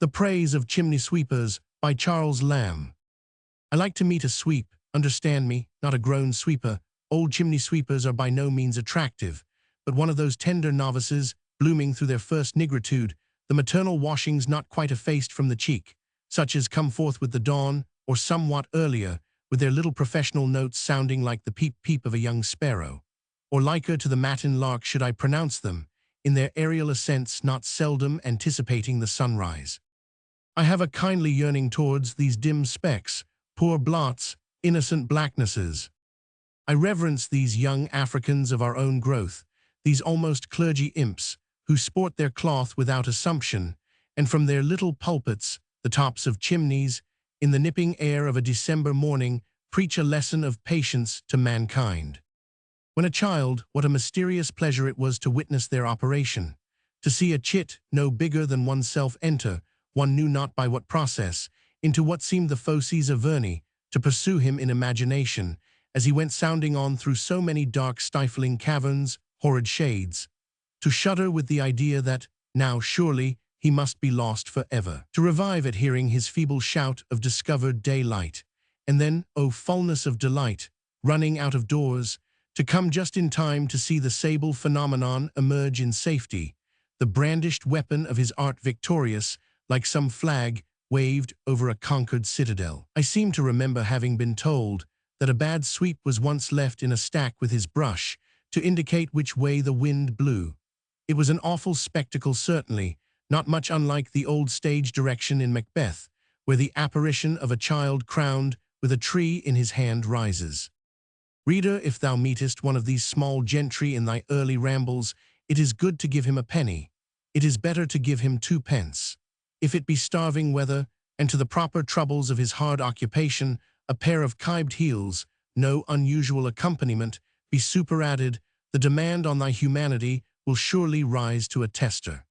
The Praise of Chimney Sweepers by Charles Lamb. I like to meet a sweep, understand me, not a grown sweeper. Old chimney sweepers are by no means attractive, but one of those tender novices, blooming through their first nigritude, the maternal washings not quite effaced from the cheek, such as come forth with the dawn, or somewhat earlier, with their little professional notes sounding like the peep-peep of a young sparrow, or liker to the matin lark should I pronounce them, in their aerial ascents not seldom anticipating the sunrise. I have a kindly yearning towards these dim specks, poor blots, innocent blacknesses. I reverence these young Africans of our own growth, these almost clergy imps, who sport their cloth without assumption, and from their little pulpits, the tops of chimneys, in the nipping air of a December morning, preach a lesson of patience to mankind. When a child, what a mysterious pleasure it was to witness their operation, to see a chit no bigger than oneself enter, one knew not by what process, into what seemed the fauces Averni, to pursue him in imagination, as he went sounding on through so many dark stifling caverns, horrid shades, to shudder with the idea that, now surely, he must be lost for ever, to revive at hearing his feeble shout of discovered daylight, and then, O fullness of delight, running out of doors, to come just in time to see the sable phenomenon emerge in safety, the brandished weapon of his art victorious, like some flag waved over a conquered citadel. I seem to remember having been told that a bad sweep was once left in a stack with his brush to indicate which way the wind blew. It was an awful spectacle certainly, not much unlike the old stage direction in Macbeth, where the apparition of a child crowned with a tree in his hand rises. Reader, if thou meetest one of these small gentry in thy early rambles, it is good to give him a penny. It is better to give him 2 pence. If it be starving weather, and to the proper troubles of his hard occupation, a pair of kibed heels, no unusual accompaniment, be superadded, the demand on thy humanity will surely rise to a tester.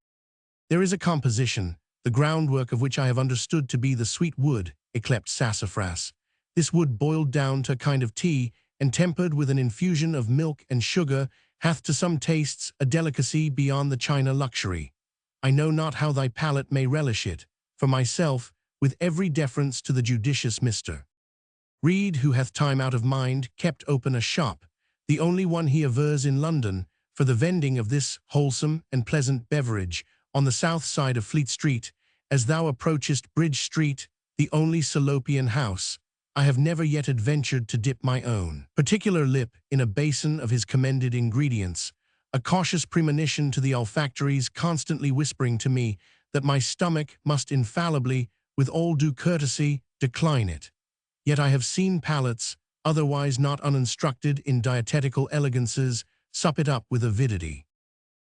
There is a composition, the groundwork of which I have understood to be the sweet wood, yclept sassafras. This wood boiled down to a kind of tea, and tempered with an infusion of milk and sugar, hath to some tastes a delicacy beyond the China luxury. I know not how thy palate may relish it. For myself, with every deference to the judicious Mr. Reed, who hath time out of mind kept open a shop, the only one he avers in London, for the vending of this wholesome and pleasant beverage, on the south side of Fleet Street, as thou approachest Bridge Street, the only Salopian house, I have never yet adventured to dip my own particular lip in a basin of his commended ingredients, a cautious premonition to the olfactories constantly whispering to me that my stomach must infallibly, with all due courtesy, decline it. Yet I have seen palates, otherwise not uninstructed in dietetical elegances, sup it up with avidity.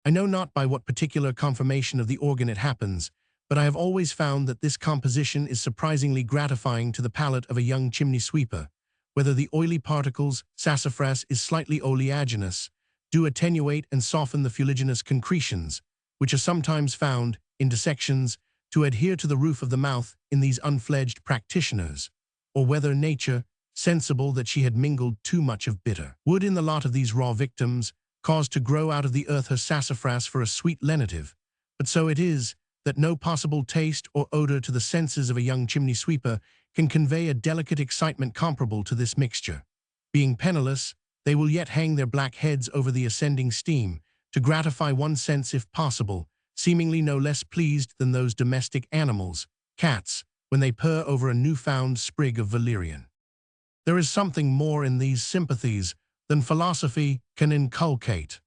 I know not by what particular conformation of the organ it happens, but I have always found that this composition is surprisingly gratifying to the palate of a young chimney sweeper, whether the oily particles, sassafras is slightly oleaginous, do attenuate and soften the fuliginous concretions, which are sometimes found, in dissections, to adhere to the roof of the mouth in these unfledged practitioners, or whether nature, sensible that she had mingled too much of bitter wood in the lot of these raw victims, caused to grow out of the earth her sassafras for a sweet lenitive. But so it is, that no possible taste or odor to the senses of a young chimney sweeper can convey a delicate excitement comparable to this mixture. Being penniless, they will yet hang their black heads over the ascending steam, to gratify one sense if possible, seemingly no less pleased than those domestic animals, cats, when they purr over a new-found sprig of valerian. There is something more in these sympathies than philosophy can inculcate.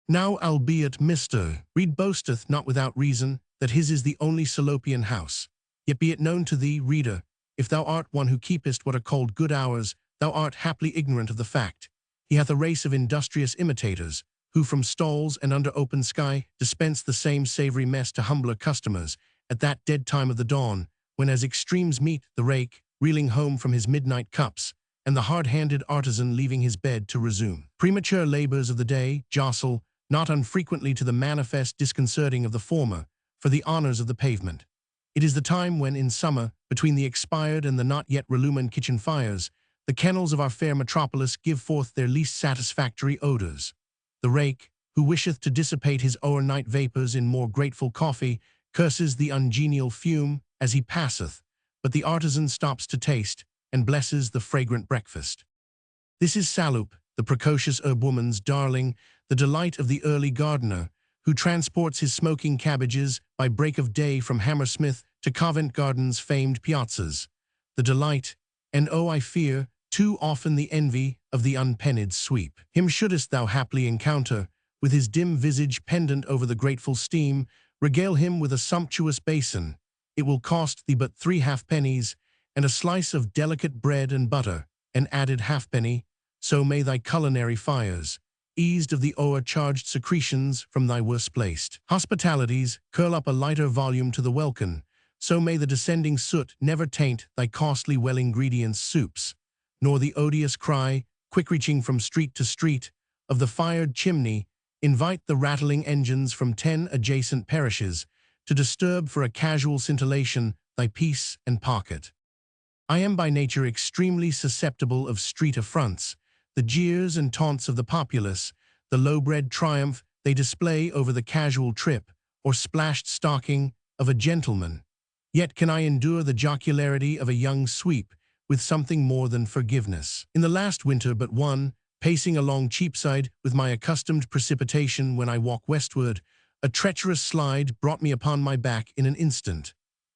Now albeit Mr. Reed boasteth not without reason that his is the only Salopian house, yet be it known to thee, reader, if thou art one who keepest what are called good hours, thou art haply ignorant of the fact. He hath a race of industrious imitators, who from stalls and under open sky dispense the same savory mess to humbler customers, at that dead time of the dawn, when as extremes meet the rake, reeling home from his midnight cups, and the hard-handed artisan leaving his bed to resume premature labors of the day, jostle, not unfrequently to the manifest disconcerting of the former, for the honors of the pavement. It is the time when, in summer, between the expired and the not yet relumined kitchen fires, the kennels of our fair metropolis give forth their least satisfactory odors. The rake, who wisheth to dissipate his o'ernight vapors in more grateful coffee, curses the ungenial fume as he passeth, but the artisan stops to taste, and blesses the fragrant breakfast. This is Salloup, the precocious herb-woman's darling, the delight of the early gardener, who transports his smoking cabbages by break of day from Hammersmith to Covent Garden's famed piazzas. The delight, and oh, I fear, too often the envy of the unpenned sweep. Him shouldest thou haply encounter, with his dim visage pendant over the grateful steam, regale him with a sumptuous basin. It will cost thee but 3 halfpennies, and a slice of delicate bread and butter, an added halfpenny. So may thy culinary fires, eased of the o'ercharged secretions from thy worst-placed hospitalities, curl up a lighter volume to the welkin. So may the descending soot never taint thy costly well-ingredients soups, nor the odious cry, quick-reaching from street to street, of the fired chimney, invite the rattling engines from 10 adjacent parishes to disturb for a casual scintillation thy peace and pocket. I am by nature extremely susceptible of street affronts, the jeers and taunts of the populace, the low-bred triumph they display over the casual trip or splashed stocking of a gentleman. Yet can I endure the jocularity of a young sweep with something more than forgiveness. In the last winter but one, pacing along Cheapside with my accustomed precipitation when I walk westward, a treacherous slide brought me upon my back in an instant.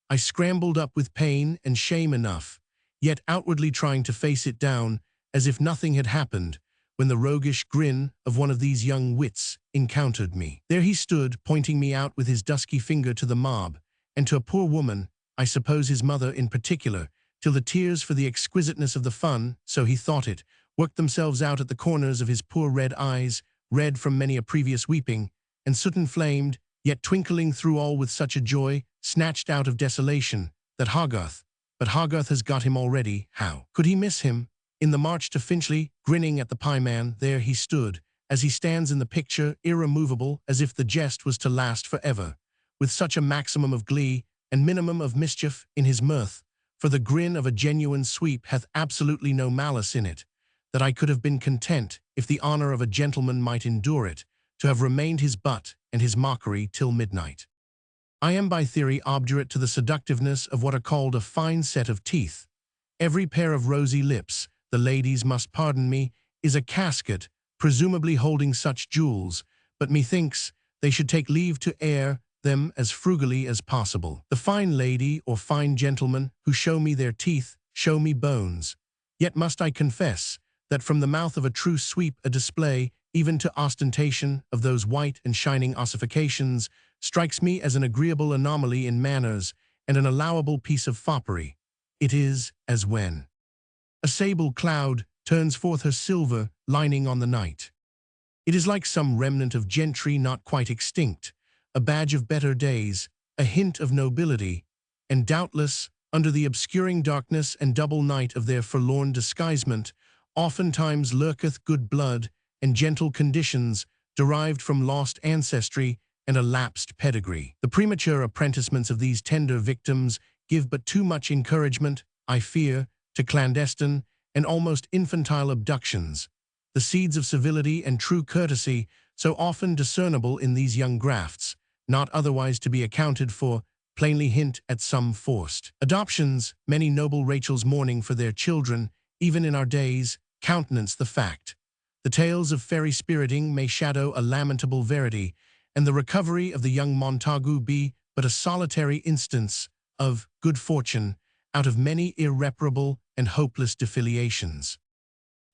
I scrambled up with pain and shame enough, yet outwardly trying to face it down as if nothing had happened, when the roguish grin of one of these young wits encountered me. There he stood, pointing me out with his dusky finger to the mob, and to a poor woman, I suppose his mother in particular, till the tears for the exquisiteness of the fun, so he thought it, worked themselves out at the corners of his poor red eyes, red from many a previous weeping, and soot-inflamed, yet twinkling through all with such a joy, snatched out of desolation, that but Hogarth has got him already. How could he miss him? In the march to Finchley, grinning at the pieman, there he stood, as he stands in the picture, irremovable, as if the jest was to last forever, with such a maximum of glee and minimum of mischief in his mirth, for the grin of a genuine sweep hath absolutely no malice in it, that I could have been content, if the honor of a gentleman might endure it, to have remained his butt and his mockery till midnight. I am by theory obdurate to the seductiveness of what are called a fine set of teeth. Every pair of rosy lips, the ladies must pardon me, is a casket, presumably holding such jewels, but methinks they should take leave to air them as frugally as possible. The fine lady or fine gentleman who show me their teeth show me bones. Yet must I confess that from the mouth of a true sweep a display, even to ostentation, of those white and shining ossifications strikes me as an agreeable anomaly in manners and an allowable piece of foppery. It is as when a sable cloud turns forth her silver lining on the night. It is like some remnant of gentry not quite extinct, a badge of better days, a hint of nobility, and doubtless, under the obscuring darkness and double night of their forlorn disguisement, oftentimes lurketh good blood and gentle conditions derived from lost ancestry and a lapsed pedigree. The premature apprenticements of these tender victims give but too much encouragement, I fear, to clandestine and almost infantile abductions. The seeds of civility and true courtesy, so often discernible in these young grafts, not otherwise to be accounted for, plainly hint at some forced adoptions. Many noble Rachels mourning for their children, even in our days, countenance the fact. The tales of fairy spiriting may shadow a lamentable verity, and the recovery of the young Montagu be but a solitary instance of good fortune out of many irreparable and hopeless defiliations.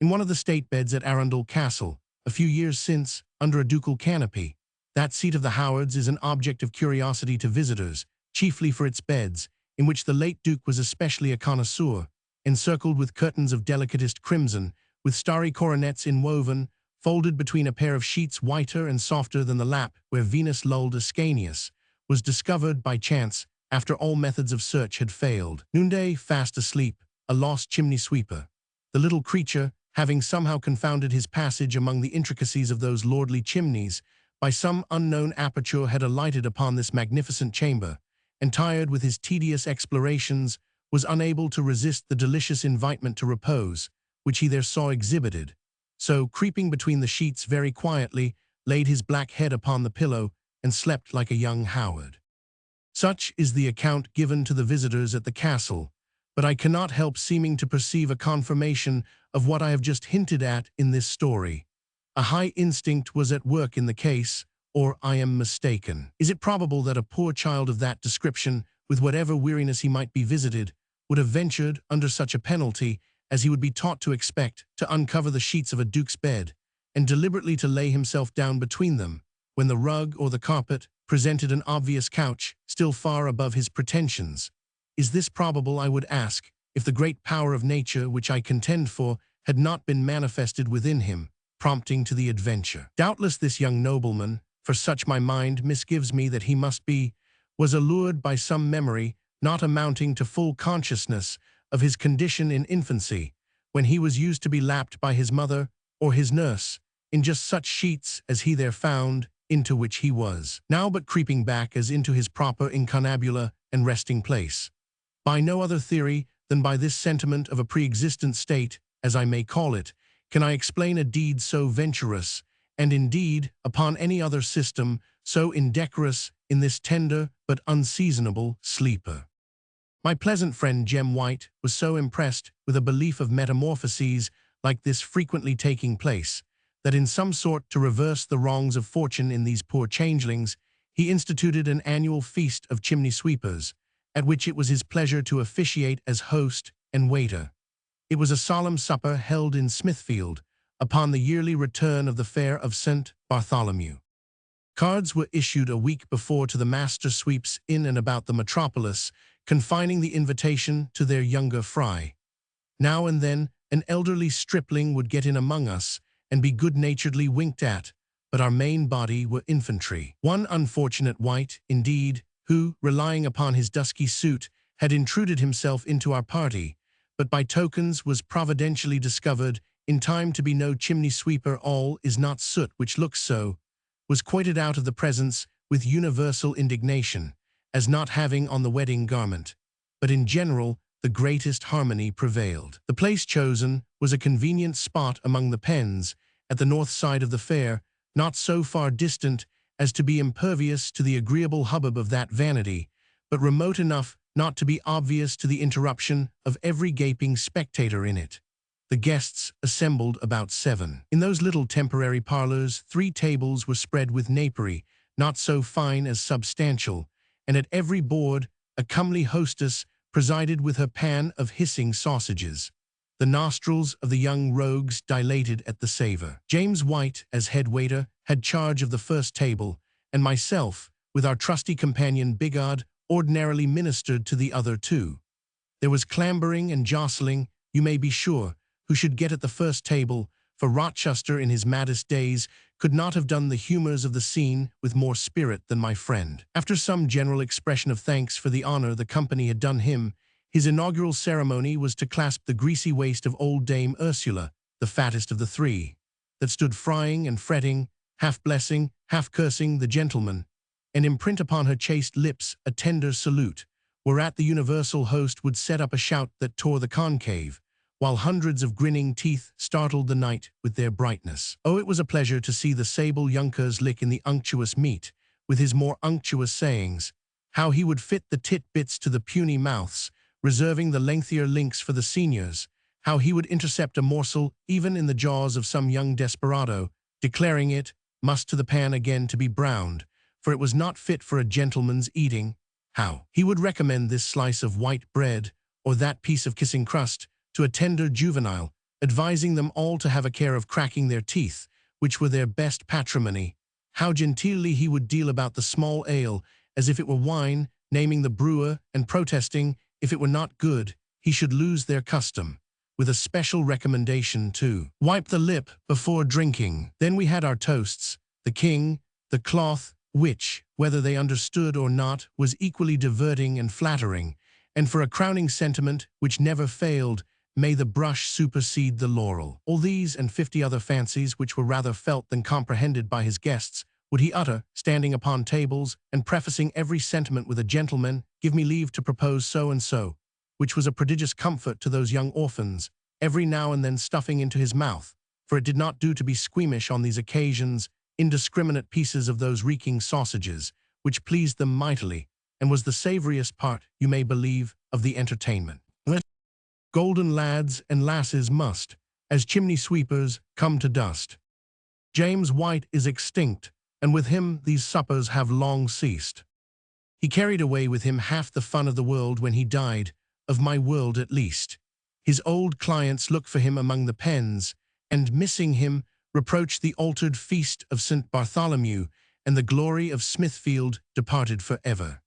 In one of the state beds at Arundel Castle, a few years since, under a ducal canopy, that seat of the Howards is an object of curiosity to visitors, chiefly for its beds, in which the late Duke was especially a connoisseur, encircled with curtains of delicatest crimson, with starry coronets inwoven, folded between a pair of sheets whiter and softer than the lap where Venus lulled Ascanius, was discovered by chance after all methods of search had failed. Noonday, fast asleep, a lost chimney-sweeper. The little creature, having somehow confounded his passage among the intricacies of those lordly chimneys, by some unknown aperture had alighted upon this magnificent chamber, and tired with his tedious explorations, was unable to resist the delicious invitement to repose, which he there saw exhibited. So, creeping between the sheets very quietly, laid his black head upon the pillow, and slept like a young Howard. Such is the account given to the visitors at the castle, but I cannot help seeming to perceive a confirmation of what I have just hinted at in this story. A high instinct was at work in the case, or I am mistaken. Is it probable that a poor child of that description, with whatever weariness he might be visited, would have ventured, under such a penalty as he would be taught to expect, to uncover the sheets of a duke's bed, and deliberately to lay himself down between them, when the rug or the carpet presented an obvious couch, still far above his pretensions? Is this probable, I would ask, if the great power of nature which I contend for had not been manifested within him, prompting to the adventure? Doubtless this young nobleman, for such my mind misgives me that he must be, was allured by some memory, not amounting to full consciousness, of his condition in infancy, when he was used to be lapped by his mother or his nurse, in just such sheets as he there found, into which he was now but creeping back as into his proper incunabula and resting place. By no other theory than by this sentiment of a pre-existent state, as I may call it, can I explain a deed so venturous, and indeed, upon any other system, so indecorous in this tender but unseasonable sleeper. My pleasant friend Jem White was so impressed with a belief of metamorphoses like this frequently taking place, that in some sort to reverse the wrongs of fortune in these poor changelings, he instituted an annual feast of chimney-sweepers, at which it was his pleasure to officiate as host and waiter. It was a solemn supper held in Smithfield, upon the yearly return of the fair of St. Bartholomew. Cards were issued a week before to the master sweeps in and about the metropolis, confining the invitation to their younger fry. Now and then, an elderly stripling would get in among us, and be good-naturedly winked at, but our main body were infantry. One unfortunate wight, indeed, who, relying upon his dusky suit, had intruded himself into our party, but by tokens was providentially discovered in time to be no chimney-sweeper. All is not soot which looks so, was quoted out of the presence with universal indignation, as not having on the wedding garment, but in general the greatest harmony prevailed. The place chosen was a convenient spot among the pens, at the north side of the fair, not so far distant as to be impervious to the agreeable hubbub of that vanity, but remote enough not to be obvious to the interruption of every gaping spectator in it. The guests assembled about 7. In those little temporary parlors 3 tables were spread with napery, not so fine as substantial, and at every board a comely hostess presided with her pan of hissing sausages. The nostrils of the young rogues dilated at the savor. James White, as head waiter, had charge of the first table, and myself, with our trusty companion Bigod, ordinarily ministered to the other 2. There was clambering and jostling, you may be sure, who should get at the first table, for Rochester in his maddest days could not have done the humors of the scene with more spirit than my friend. After some general expression of thanks for the honor the company had done him, his inaugural ceremony was to clasp the greasy waist of old Dame Ursula, the fattest of the 3, that stood frying and fretting, half blessing, half cursing the gentleman, and imprint upon her chaste lips a tender salute, whereat the universal host would set up a shout that tore the concave, while hundreds of grinning teeth startled the night with their brightness. Oh, it was a pleasure to see the sable Junkers lick in the unctuous meat, with his more unctuous sayings, how he would fit the tit-bits to the puny mouths, reserving the lengthier links for the seniors, how he would intercept a morsel even in the jaws of some young desperado, declaring it must to the pan again to be browned, for it was not fit for a gentleman's eating, how he would recommend this slice of white bread, or that piece of kissing crust, to a tender juvenile, advising them all to have a care of cracking their teeth, which were their best patrimony, how genteelly he would deal about the small ale, as if it were wine, naming the brewer, and protesting, if it were not good, he should lose their custom, with a special recommendation to wipe the lip before drinking. Then we had our toasts, the king, the cloth, which, whether they understood or not, was equally diverting and flattering, and for a crowning sentiment which never failed, may the brush supersede the laurel. All these and 50 other fancies which were rather felt than comprehended by his guests, would he utter, standing upon tables, and prefacing every sentiment with a gentleman, give me leave to propose so and so, which was a prodigious comfort to those young orphans, every now and then stuffing into his mouth, for it did not do to be squeamish on these occasions, indiscriminate pieces of those reeking sausages, which pleased them mightily, and was the savoriest part, you may believe, of the entertainment. Golden lads and lasses must, as chimney sweepers, come to dust. James White is extinct, and with him these suppers have long ceased. He carried away with him half the fun of the world when he died, of my world at least. His old clients look for him among the pens, and missing him, reproach the altered feast of St. Bartholomew, and the glory of Smithfield departed for ever.